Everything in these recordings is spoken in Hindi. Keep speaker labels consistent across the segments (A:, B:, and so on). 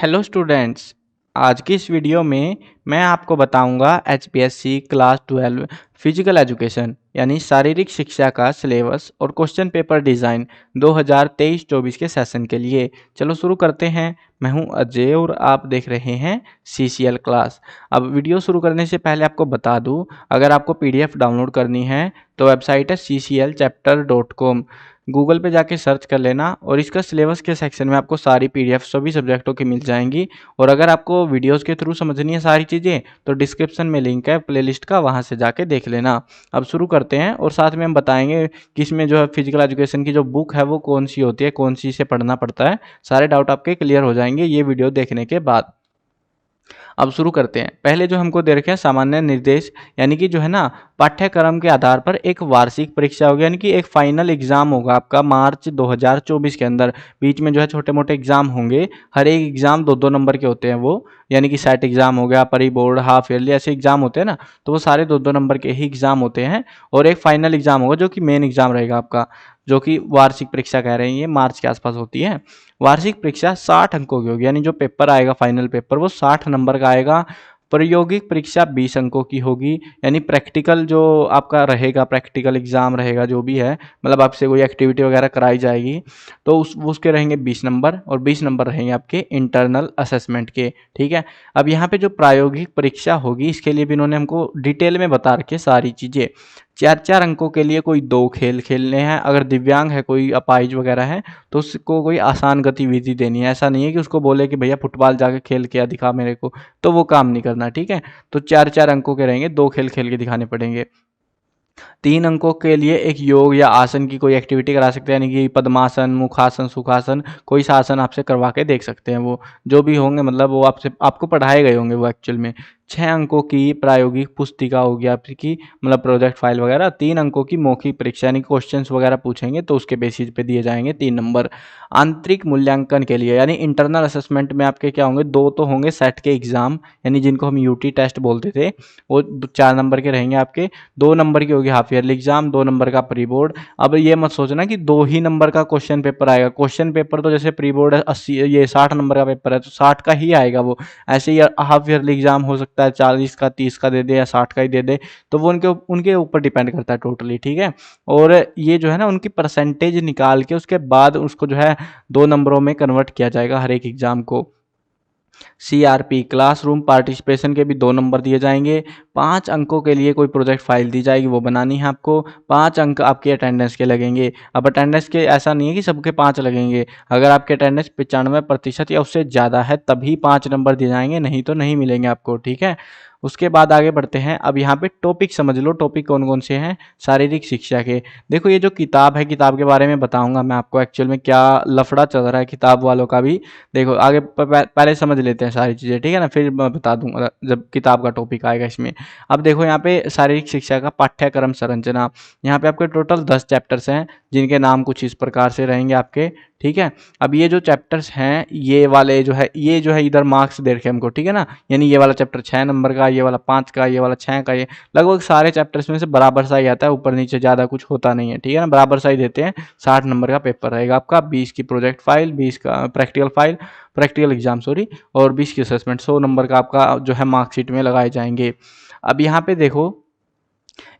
A: Hello students. आज की इस वीडियो में मैं आपको बताऊंगा एचपीएससी क्लास 12 फिजिकल एजुकेशन यानी शारीरिक शिक्षा का सिलेबस और क्वेश्चन पेपर डिज़ाइन 2023-24 के सेशन के लिए। चलो शुरू करते हैं। मैं हूं अजय और आप देख रहे हैं सीसीएल क्लास। अब वीडियो शुरू करने से पहले आपको बता दूं, अगर आपको पीडीएफ डाउनलोड करनी है तो वेबसाइट है cclchapter.com। गूगल पे जाके सर्च कर लेना और इसका सिलेबस के सेक्शन में आपको सारी पीडीएफ सभी सब्जेक्टों की मिल जाएंगी। और अगर आपको वीडियोस के थ्रू समझनी है सारी चीज़ें तो डिस्क्रिप्शन में लिंक है प्लेलिस्ट का, वहां से जाके देख लेना। अब शुरू करते हैं और साथ में हम बताएंगे कि इसमें जो है फिजिकल एजुकेशन की जो बुक है वो कौन सी होती है, कौन सी से पढ़ना पड़ता है। सारे डाउट आपके क्लियर हो जाएंगे ये वीडियो देखने के बाद। अब शुरू करते हैं। पहले जो हमको दे रखे हैं सामान्य निर्देश, यानी कि जो है ना पाठ्यक्रम के आधार पर एक वार्षिक परीक्षा होगी, यानी कि एक फाइनल एग्जाम होगा आपका मार्च 2024 के अंदर। बीच में जो है छोटे मोटे एग्जाम होंगे, हर एक एग्जाम 2-2 नंबर के होते हैं वो, यानी कि सेट एग्जाम हो गया, परी बोर्ड, हाफ ईयरली, ऐसे एग्जाम होते हैं ना, तो वो सारे 2-2 नंबर के ही एग्जाम होते हैं। और एक फाइनल एग्जाम होगा जो कि मेन एग्जाम रहेगा आपका, जो कि वार्षिक परीक्षा कह रहे हैं, ये मार्च के आसपास होती है। वार्षिक परीक्षा 60 अंकों की होगी, यानी जो पेपर आएगा फाइनल पेपर वो 60 नंबर का आएगा। प्रायोगिक परीक्षा 20 अंकों की होगी, यानी प्रैक्टिकल जो आपका रहेगा, प्रैक्टिकल एग्जाम रहेगा जो भी है, मतलब आपसे कोई एक्टिविटी वगैरह कराई जाएगी तो उसके रहेंगे 20 नंबर, और 20 नंबर रहेंगे आपके इंटरनल असेसमेंट के। ठीक है। अब यहाँ पे जो प्रायोगिक परीक्षा होगी इसके लिए भी इन्होंने हमको डिटेल में बता रखी है सारी चीज़ें। 4-4 अंकों के लिए कोई 2 खेल खेलने हैं, अगर दिव्यांग है, कोई अपाहिज वगैरह है तो उसको कोई आसान गतिविधि देनी है। ऐसा नहीं है कि उसको बोले कि भैया फुटबॉल जाके खेल के दिखा मेरे को, तो वो काम नहीं करना। ठीक है। तो 4-4 अंकों के रहेंगे, 2 खेल खेल के दिखाने पड़ेंगे। 3 अंकों के लिए एक योग या आसन की कोई एक्टिविटी करा सकते हैं, यानी कि पद्मासन, मुखासन, सुखासन, कोई सा आसन आपसे करवा के देख सकते हैं। वो जो भी होंगे, मतलब वो आपको पढ़ाए गए होंगे वो एक्चुअल में। 6 अंकों की प्रायोगिक पुस्तिका होगी आपकी, मतलब प्रोजेक्ट फाइल वगैरह। 3 अंकों की मौखिक परीक्षा, यानी क्वेश्चंस वगैरह पूछेंगे तो उसके बेसिस पे दिए जाएंगे 3 नंबर। आंतरिक मूल्यांकन के लिए, यानी इंटरनल असेसमेंट में आपके क्या होंगे, 2 तो होंगे सेट के एग्जाम, यानी जिनको हम यूटी टेस्ट बोलते थे, वो 4 नंबर के रहेंगे आपके। 2 नंबर की होगी हाफ ईयरली एग्जाम, 2 नंबर का प्री बोर्ड। अब ये मत सोचना कि 2 ही नंबर का क्वेश्चन पेपर आएगा। क्वेश्चन पेपर तो जैसे प्री बोर्ड 80, ये 60 नंबर का पेपर है तो 60 का ही आएगा वो। ऐसे ही हाफ ईयरली एग्जाम हो सकता है 40 का, 30 का दे दे या 60 का ही दे दे, तो वो उनके ऊपर डिपेंड करता है टोटली। ठीक है। और ये जो है ना उनकी परसेंटेज निकाल के उसके बाद उसको जो है 2 नंबरों में कन्वर्ट किया जाएगा हर एक एग्जाम को। सीआरपी क्लासरूम पार्टिसिपेशन के भी 2 नंबर दिए जाएंगे। 5 अंकों के लिए कोई प्रोजेक्ट फाइल दी जाएगी, वो बनानी है आपको। 5 अंक आपके अटेंडेंस के लगेंगे। अब अटेंडेंस के ऐसा नहीं है कि सबके 5 लगेंगे, अगर आपके अटेंडेंस 95% या उससे ज़्यादा है तभी 5 नंबर दिए जाएंगे, नहीं तो नहीं मिलेंगे आपको। ठीक है। उसके बाद आगे बढ़ते हैं। अब यहाँ पे टॉपिक समझ लो, टॉपिक कौन कौन से हैं शारीरिक शिक्षा के। देखो ये जो किताब है, किताब के बारे में बताऊंगा मैं आपको एक्चुअल में क्या लफड़ा चल रहा है किताब वालों का भी। देखो आगे पहले समझ लेते हैं सारी चीज़ें, ठीक है ना, फिर मैं बता दूंगा जब किताब का टॉपिक आएगा इसमें। अब देखो यहाँ पे शारीरिक शिक्षा का पाठ्यक्रम संरचना, यहाँ पे आपके टोटल 10 चैप्टर्स हैं जिनके नाम कुछ इस प्रकार से रहेंगे आपके। ठीक है। अब ये जो चैप्टर्स हैं, ये वाले जो है, ये जो है इधर मार्क्स दे रखे हमको, ठीक है ना, यानी ये वाला चैप्टर 6 नंबर का, ये वाला 5 का, ये वाला 6 का, ये लगभग सारे चैप्टर्स में से बराबर सा ही आता है, ऊपर नीचे ज़्यादा कुछ होता नहीं है। ठीक है ना, बराबर सा ही देते हैं। 60 नंबर का पेपर रहेगा आपका, 20 की प्रोजेक्ट फाइल, 20 का practical file, practical exam sorry, और 20 की असेसमेंट। 100 नंबर का आपका जो है मार्कशीट में लगाए जाएंगे। अब यहाँ पे देखो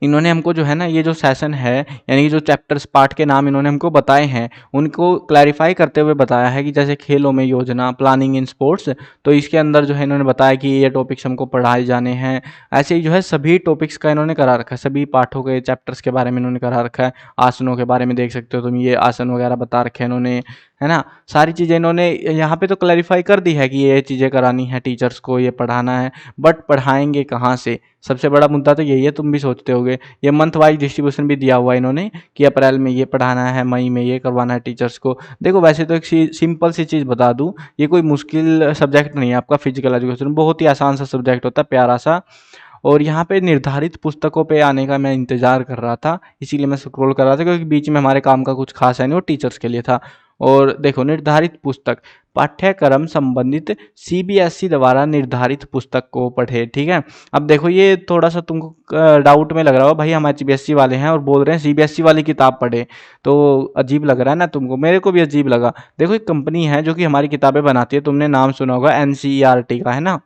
A: इन्होंने हमको जो है ना ये जो सेशन है, यानी कि जो चैप्टर्स पार्ट के नाम इन्होंने हमको बताए हैं उनको क्लैरिफाई करते हुए बताया है कि जैसे खेलों में योजना, प्लानिंग इन स्पोर्ट्स, तो इसके अंदर जो है इन्होंने बताया कि ये टॉपिक्स हमको पढ़ाए जाने हैं। ऐसे ही जो है सभी टॉपिक्स का इन्होंने करा रखा है, सभी पाठों के चैप्टर्स के बारे में इन्होंने करा रखा है। आसनों के बारे में देख सकते हो तुम, ये आसन वगैरह बता रखे हैं इन्होंने, है ना। सारी चीज़ें इन्होंने यहाँ पे तो क्लैरिफाई कर दी है कि ये चीज़ें करानी है, टीचर्स को ये पढ़ाना है, बट पढ़ाएंगे कहाँ से, सबसे बड़ा मुद्दा तो यही है। तुम भी सोचते होगे, ये मंथ वाइज डिस्ट्रीब्यूशन भी दिया हुआ है इन्होंने कि अप्रैल में ये पढ़ाना है, मई में ये करवाना है टीचर्स को। देखो वैसे तो एक सिंपल सी चीज़ बता दूँ, ये कोई मुश्किल सब्जेक्ट नहीं है आपका फिजिकल एजुकेशन, बहुत ही आसान सा सब्जेक्ट होता है, प्यारा सा। और यहाँ पे निर्धारित पुस्तकों पे आने का मैं इंतज़ार कर रहा था, इसीलिए मैं स्क्रॉल कर रहा था, क्योंकि बीच में हमारे काम का कुछ खास है नहीं, वो टीचर्स के लिए था। और देखो निर्धारित पुस्तक, पाठ्यक्रम संबंधित सीबीएसई द्वारा निर्धारित पुस्तक को पढ़े। ठीक है, अब देखो ये थोड़ा सा तुमको डाउट में लग रहा हो, भाई हम एचबीएसई वाले हैं और बोल रहे हैं सीबीएसई वाली किताब पढ़े, तो अजीब लग रहा है ना तुमको, मेरे को भी अजीब लगा। देखो एक कंपनी है जो कि हमारी किताबें बनाती है, तुमने नाम सुना होगा एनसीईआरटी का, है ना।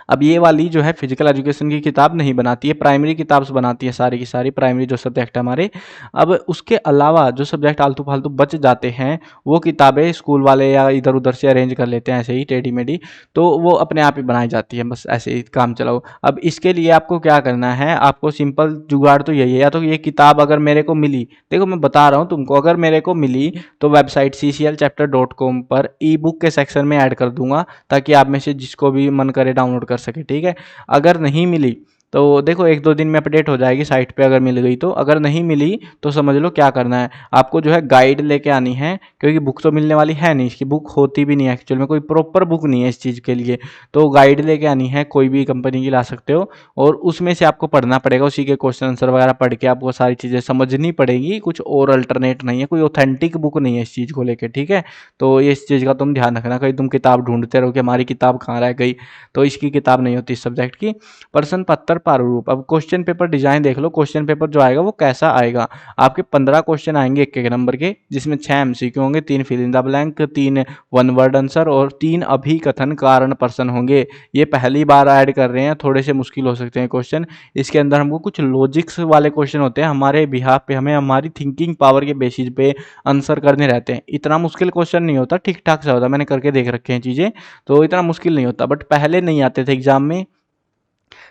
A: अब ये वाली जो है फिजिकल एजुकेशन की किताब नहीं बनाती है, प्राइमरी किताब बनाती है, सारी की सारी प्राइमरी जो सब्जेक्ट है हमारे। अब उसके अलावा जो सब्जेक्ट आलतू फालतू बच जाते हैं वो किताबें स्कूल वाले या इधर उधर से अरेंज कर लेते हैं ऐसे ही टेढ़ी मेढ़ी, तो वो अपने आप ही बनाई जाती है, बस ऐसे ही काम चलाओ। अब इसके लिए आपको क्या करना है, आपको सिंपल जुगाड़ तो यही है, या तो ये किताब अगर मेरे को मिली, देखो मैं बता रहा हूँ तुमको, अगर मेरे को मिली तो वेबसाइट cclchapter.com पर ई बुक के सेक्शन में ऐड कर दूंगा, ताकि आप में से जिसको भी मन करे डाउनलोड कर सके। ठीक है, अगर नहीं मिली तो देखो एक दो दिन में अपडेट हो जाएगी साइट पे, अगर मिल गई तो। अगर नहीं मिली तो समझ लो क्या करना है, आपको जो है गाइड लेके आनी है, क्योंकि बुक तो मिलने वाली है नहीं, इसकी बुक होती भी नहीं है एक्चुअल में, कोई प्रॉपर बुक नहीं है इस चीज़ के लिए। तो गाइड लेके आनी है, कोई भी कंपनी की ला सकते हो, और उसमें से आपको पढ़ना पड़ेगा, उसी के क्वेश्चन आंसर वगैरह पढ़ के आपको सारी चीज़ें समझनी पड़ेगी, कुछ और अल्टरनेट नहीं है, कोई ऑथेंटिक बुक नहीं है इस चीज़ को लेकर। ठीक है, तो ये इस चीज़ का तुम ध्यान रखना, कहीं तुम किताब ढूंढते रहो कि हमारी किताब कहाँ रह गई, तो इसकी किताब नहीं होती इस सब्जेक्ट की। प्रश्न पत्र प्रारूप, अब क्वेश्चन पेपर डिजाइन देख लो, क्वेश्चन पेपर जो आएगा वो कैसा आएगा। आपके 15 क्वेश्चन आएंगे एक एक नंबर के, जिसमें 6 एमसीक्यू होंगे, 3 fill in the blank, 3 one word answer और 3 अभिकथन कारण प्रश्न होंगे। ये पहली बार ऐड कर रहे हैं, थोड़े से मुश्किल हो सकते हैं क्वेश्चन। इसके अंदर हमको कुछ लॉजिक्स वाले क्वेश्चन होते हैं, हमारे बिहाफ पे, हमें हमारी थिंकिंग पावर के बेसिस पे आंसर करने रहते हैं। इतना मुश्किल क्वेश्चन नहीं होता, ठीक ठाक सा होता है, मैंने करके देख रखे हैं चीज़ें, तो इतना मुश्किल नहीं होता। बट पहले नहीं आते थे एग्जाम में,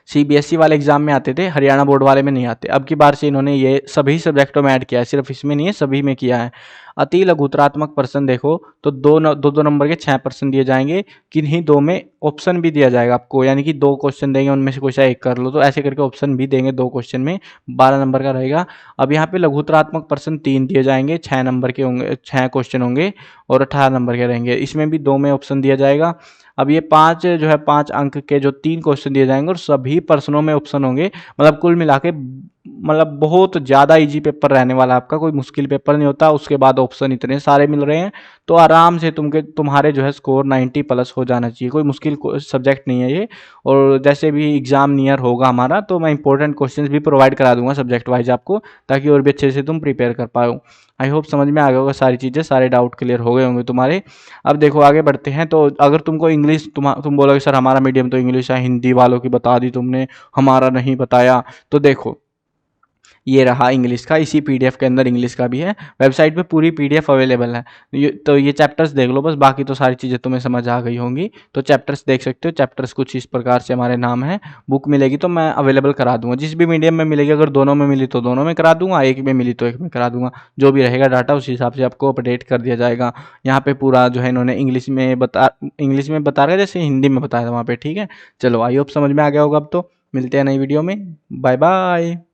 A: सीबीएसई वाले एग्जाम में आते थे, हरियाणा बोर्ड वाले में नहीं आते। अब की बार से इन्होंने ये सभी सब्जेक्टों में ऐड किया है, सिर्फ इसमें नहीं है, सभी में किया है। अति लघुतरात्मक प्रश्न देखो तो दो नंबर के 6 प्रश्न दिए जाएंगे, किन्हीं दो में ऑप्शन भी दिया जाएगा आपको, यानी कि 2 क्वेश्चन देंगे, उनमें से कोई सा एक कर लो, तो ऐसे करके ऑप्शन भी देंगे 2 क्वेश्चन में, 12 नंबर का रहेगा। अब यहाँ पे लघुतरात्मक प्रश्न 3 दिए जाएंगे, 6 नंबर के होंगे, 6 क्वेश्चन होंगे और 18 नंबर के रहेंगे, इसमें भी 2 में ऑप्शन दिया जाएगा। अब ये 5 जो है 5 अंक के जो 3 क्वेश्चन दिए जाएंगे और सभी प्रश्नों में ऑप्शन होंगे, मतलब कुल मिला के मतलब बहुत ज़्यादा इजी पेपर रहने वाला है आपका, कोई मुश्किल पेपर नहीं होता। उसके बाद ऑप्शन इतने सारे मिल रहे हैं, तो आराम से तुम्हारे जो है स्कोर 90 प्लस हो जाना चाहिए, कोई मुश्किल सब्जेक्ट नहीं है ये। और जैसे भी एग्जाम नियर होगा हमारा, तो मैं इंपॉर्टेंट क्वेश्चंस भी प्रोवाइड करा दूंगा सब्जेक्ट वाइज आपको, ताकि और भी अच्छे से तुम प्रिपेयर कर पाओ। आई होप समझ में आ गया होगा सारी चीज़ें, सारे डाउट क्लियर हो गए होंगे तुम्हारे। अब देखो आगे बढ़ते हैं, तो अगर तुमको इंग्लिश तुम बोलोगे सर हमारा मीडियम तो इंग्लिश है, हिंदी वालों की बता दी तुमने, हमारा नहीं बताया, तो देखो ये रहा इंग्लिश का, इसी पीडीएफ के अंदर इंग्लिश का भी है, वेबसाइट पे पूरी पीडीएफ अवेलेबल है। तो ये चैप्टर्स देख लो बस, बाकी तो सारी चीज़ें तुम्हें समझ आ गई होंगी। तो चैप्टर्स देख सकते हो, चैप्टर्स कुछ इस प्रकार से हमारे नाम है। बुक मिलेगी तो मैं अवेलेबल करा दूंगा, जिस भी मीडियम में मिलेगी, अगर दोनों में मिली तो दोनों में करा दूंगा, एक में मिली तो एक में करा दूंगा, जो भी रहेगा डाटा उस हिसाब से आपको अपडेट कर दिया जाएगा। यहाँ पे पूरा जो है इन्होंने इंग्लिश में बता रहा है, जैसे हिंदी में बताया था वहाँ पे। ठीक है, चलो आई होप समझ में आ गया होगा। अब तो मिलते हैं नई वीडियो में, बाय बाय।